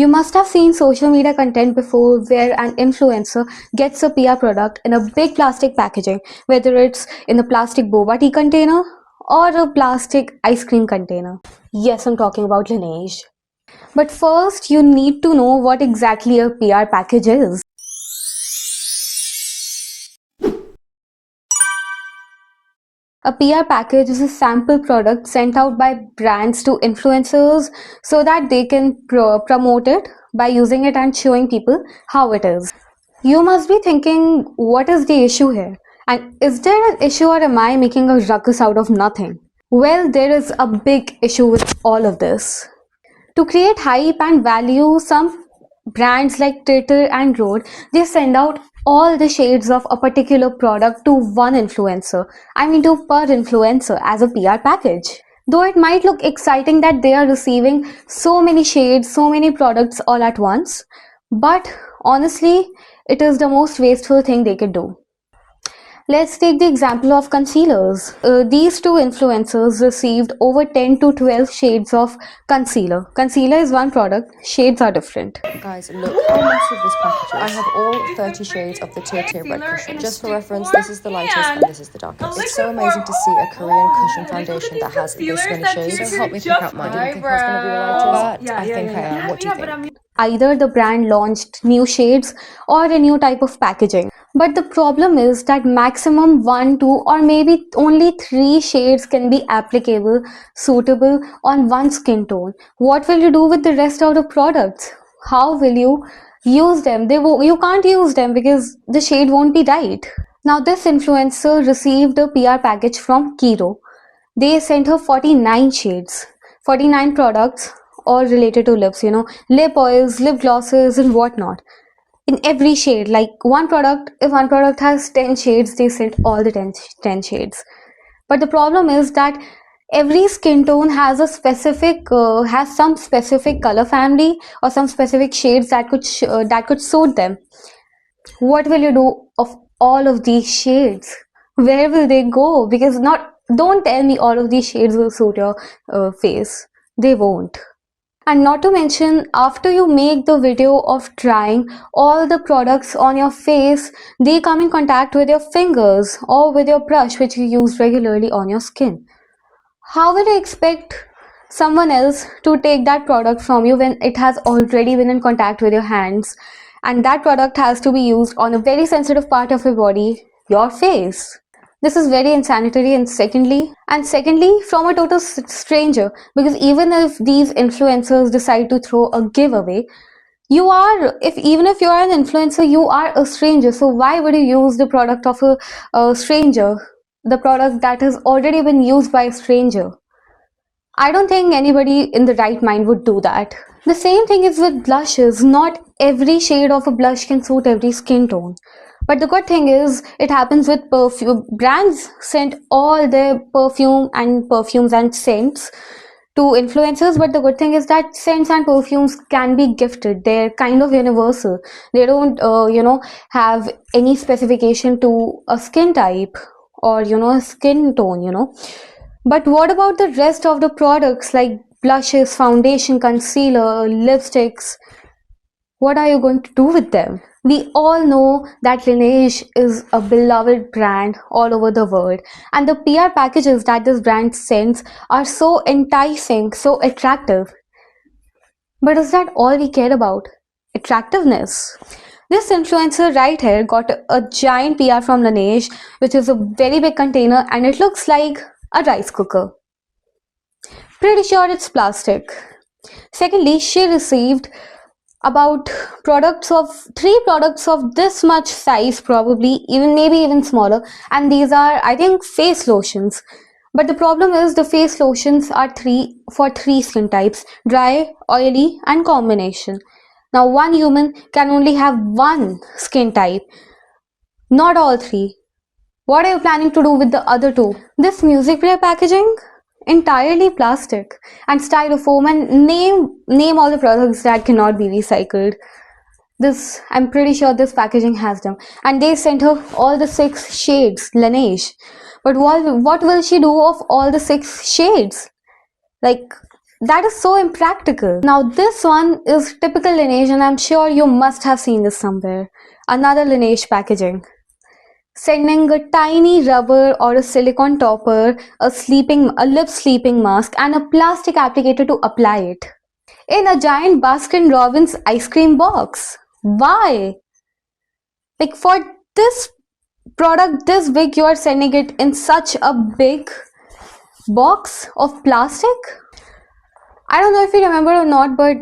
You must have seen social media content before where an influencer gets a PR product in a big plastic packaging, whether it's in a plastic boba tea container or a plastic ice cream container. Yes, I'm talking about Laneige. But first, you need to know what exactly a PR package is. A PR package is a sample product sent out by brands to influencers so that they can promote it by using it and showing people how it is. You must be thinking, what is the issue here? And is there an issue, or am I making a ruckus out of nothing? Well, there is a big issue with all of this. To create hype and value, some brands like Twitter and Rode, they send out all the shades of a particular product to one influencer. I mean to per influencer as a PR package. Though it might look exciting that they are receiving so many shades, so many products all at once, but honestly, it is the most wasteful thing they could do. Let's take the example of concealers. These two influencers received over 10 to 12 shades of concealer. Concealer is one product, shades are different. Guys, look how massive this package is. I have all 30 shades of the Tear Red cushion. Just for reference, this is the lightest and this is the darkest. It's so amazing to see a Korean cushion foundation that has this many shades. So help me pick out mine. I didn't think I was going to be the lightest, but I think I am. What do you think? Either the brand launched new shades or a new type of packaging. But the problem is that maximum 1, 2 or maybe only 3 shades can be applicable, suitable on one skin tone. What will you do with the rest of the products? How will you use them? You can't use them because the shade won't be right. Now this influencer received a PR package from Kiro. They sent her 49 shades, 49 products all related to lips, lip oils, lip glosses and whatnot. In every shade, like if one product has 10 shades, they sent all the 10 shades. But the problem is that every skin tone has a specific has some specific color family or some specific shades that could suit them. What will you do of all of these shades? Where will they go? Because don't tell me all of these shades will suit your face. They won't. And not to mention, after you make the video of trying all the products on your face, they come in contact with your fingers or with your brush which you use regularly on your skin. How will you expect someone else to take that product from you when it has already been in contact with your hands, and that product has to be used on a very sensitive part of your body, your face? This is very insanitary. And secondly, from a total stranger, because even if these influencers decide to throw a giveaway, even if you are an influencer, you are a stranger. So why would you use the product of a stranger, the product that has already been used by a stranger? I don't think anybody in the right mind would do that. The same thing is with blushes. Not every shade of a blush can suit every skin tone. But the good thing is, it happens with perfume. Brands send all their perfumes and scents to influencers, but the good thing is that scents and perfumes can be gifted. They're kind of universal. They don't, have any specification to a skin type or, a skin tone, But what about the rest of the products like blushes, foundation, concealer, lipsticks? What are you going to do with them? We all know that Laneige is a beloved brand all over the world, and the PR packages that this brand sends are so enticing, so attractive. But is that all we care about? Attractiveness? This influencer right here got a giant PR from Laneige, which is a very big container, and it looks like a rice cooker. Pretty sure it's plastic. Secondly, she received about 3 products of this much size, probably maybe even smaller, and these are, I think, face lotions. But the problem is the face lotions are for 3 skin types: dry, oily and combination. Now one human can only have one skin type, not all 3. What are you planning to do with the other 2? This music player packaging, entirely plastic and styrofoam, and name all the products that cannot be recycled. I'm pretty sure this packaging has them. And they sent her all the 6 shades, Laneige. But what will she do of all the 6 shades? Like, That is so impractical. Now this one is typical Laneige and I'm sure you must have seen this somewhere. Another Laneige packaging. Sending a tiny rubber or a silicone topper, a lip sleeping mask and a plastic applicator to apply it. In a giant Baskin Robbins ice cream box. Why? Like for this product this big you are sending it in such a big box of plastic? I don't know if you remember or not, but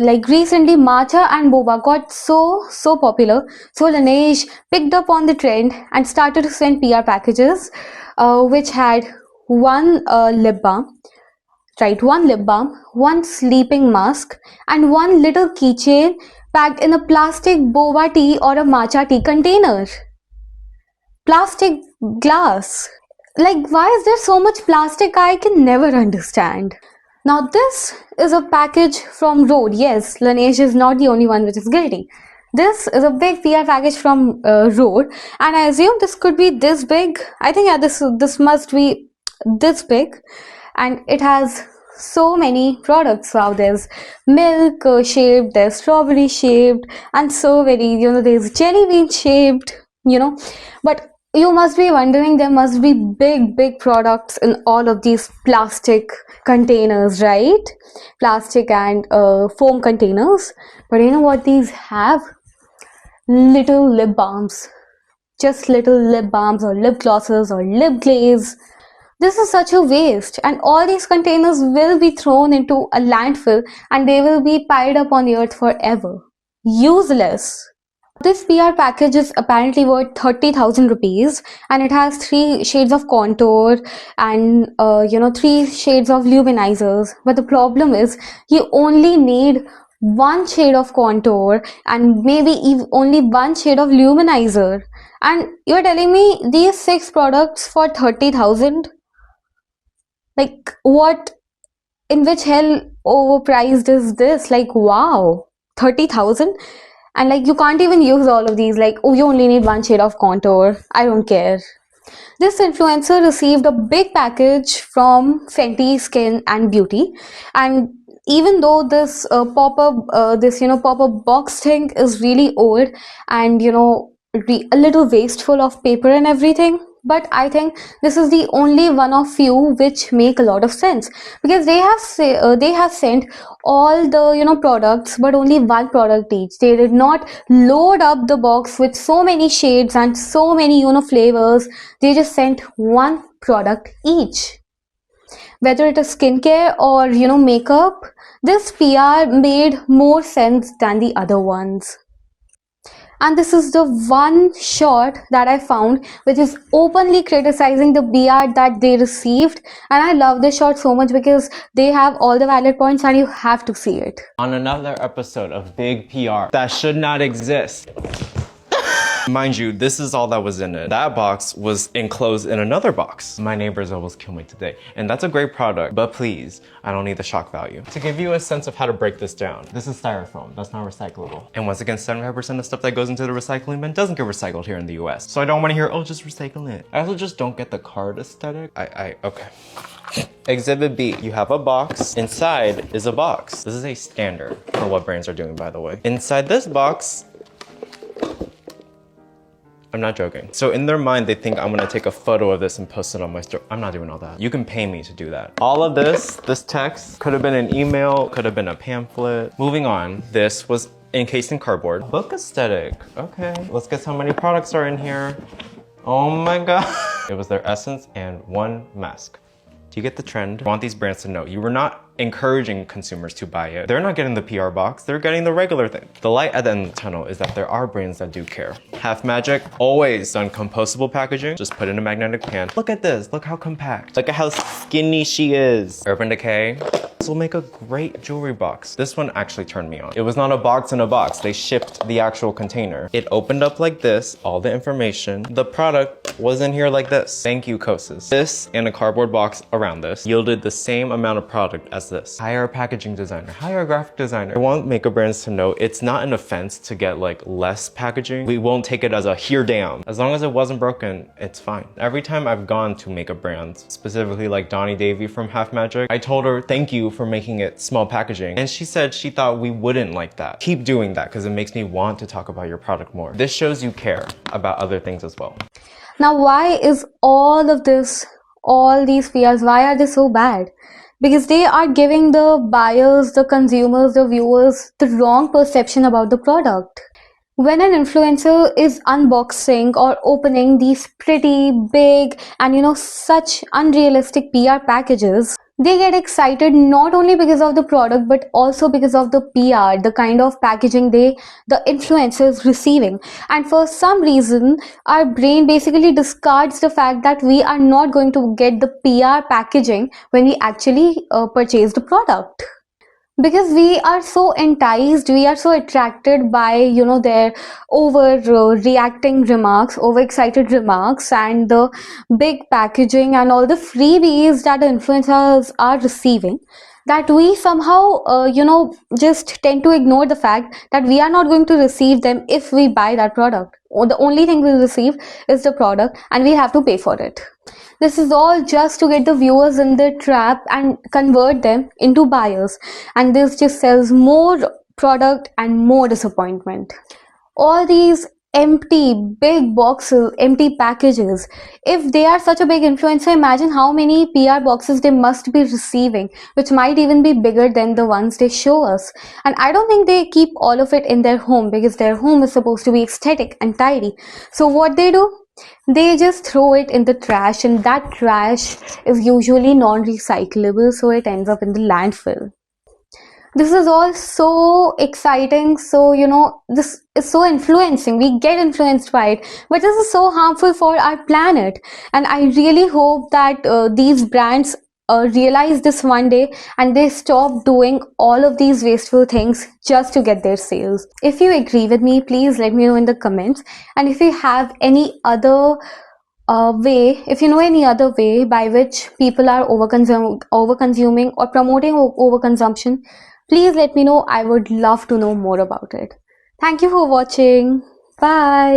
like recently matcha and boba got so popular, so Laneige picked up on the trend and started to send PR packages which had one lip balm, one sleeping mask and one little keychain packed in a plastic boba tea or a matcha tea container. Plastic glass. Like, why is there so much plastic? I can never understand. Now this is a package from Rode. Yes, Laneige is not the only one which is guilty. This is a big PR package from Rode, and I assume this could be this big. I think yeah, this must be this big, and it has so many products. Wow, there's milk shaped, there's strawberry shaped, and so many. There's jelly bean shaped. But you must be wondering, there must be big products in all of these plastic containers, right? Plastic and foam containers. But you know what these have? Little lip balms. Just little lip balms or lip glosses or lip glaze. This is such a waste, and all these containers will be thrown into a landfill and they will be piled up on the earth forever. Useless. This PR package is apparently worth 30,000 rupees and it has 3 shades of contour and 3 shades of luminizers. But the problem is you only need 1 shade of contour and maybe even only 1 shade of luminizer. And you're telling me these 6 products for 30,000? Like, what? In which hell overpriced is this? Like, wow, 30,000? And like you can't even use all of these, like, oh, you only need 1 shade of contour. I don't care. This influencer received a big package from Fenty Skin and Beauty, and even though this pop-up box thing is really old and a little wasteful of paper and everything, but I think this is the only one of few which make a lot of sense, because they have sent all the products, but only 1 product each. They did not load up the box with so many shades and so many flavors. They just sent 1 product each. Whether it is skincare or makeup, this PR made more sense than the other ones. And this is the one shot that I found which is openly criticizing the PR that they received, and I love this shot so much because they have all the valid points and you have to see it. On another episode of Big PR that should not exist. Mind you, this is all that was in it. That box was enclosed in another box. My neighbors almost killed me today. And that's a great product, but please, I don't need the shock value. To give you a sense of how to break this down, this is styrofoam, that's not recyclable. And once again, 75% of stuff that goes into the recycling bin doesn't get recycled here in the US. So I don't wanna hear, oh, just recycle it. I also just don't get the card aesthetic. Okay. Exhibit B, you have a box. Inside is a box. This is a standard for what brands are doing, by the way. Inside this box, I'm not joking. So in their mind, they think I'm gonna take a photo of this and post it on my store. I'm not doing all that. You can pay me to do that. All of this text, could have been an email, could have been a pamphlet. Moving on, this was encased in cardboard. Book aesthetic, okay. Let's guess how many products are in here. Oh my God. It was their essence and 1 mask. Do you get the trend? I want these brands to know you were not encouraging consumers to buy it. They're not getting the PR box, they're getting the regular thing. The light at the end of the tunnel is that there are brands that do care. Half Magic, always done compostable packaging. Just put in a magnetic pan. Look at this, look how compact. Look at how skinny she is. Urban Decay. This will make a great jewelry box. This one actually turned me on. It was not a box in a box. They shipped the actual container. It opened up like this, all the information. The product wasn't here like this. Thank you, Kosas. This and a cardboard box around this yielded the same amount of product as this. Hire a packaging designer, hire a graphic designer. I want makeup brands to know it's not an offense to get like less packaging. We won't take it as a here damn. As long as it wasn't broken, it's fine. Every time I've gone to makeup brands, specifically like Donnie Davy from Half Magic, I told her thank you for making it small packaging. And she said she thought we wouldn't like that. Keep doing that because it makes me want to talk about your product more. This shows you care about other things as well. Now, why is all of this, all these PRs, why are they so bad? Because they are giving the buyers, the consumers, the viewers the wrong perception about the product. When an influencer is unboxing or opening these pretty big and such unrealistic PR packages, they get excited not only because of the product but also because of the PR, the kind of packaging the influencer is receiving. And for some reason, our brain basically discards the fact that we are not going to get the PR packaging when we actually purchase the product. Because we are so enticed, we are so attracted by their overreacting remarks, overexcited remarks, and the big packaging and all the freebies that the influencers are receiving, that we somehow just tend to ignore the fact that we are not going to receive them if we buy that product. Or the only thing we'll receive is the product and we have to pay for it. This is all just to get the viewers in the trap and convert them into buyers. And this just sells more product and more disappointment. All these empty big boxes, empty packages, if they are such a big influencer, imagine how many PR boxes they must be receiving, which might even be bigger than the ones they show us. And I don't think they keep all of it in their home, because their home is supposed to be aesthetic and tidy. So what they do, they just throw it in the trash, and that trash is usually non-recyclable, so it ends up in the landfill. This is all so exciting, so this is so influencing, we get influenced by it, but this is so harmful for our planet. And I really hope that these brands realize this one day and they stop doing all of these wasteful things just to get their sales. If you agree with me, please let me know in the comments. And if you have any other if you know any other way by which people are overconsuming or promoting overconsumption, please let me know. I would love to know more about it. Thank you for watching. Bye.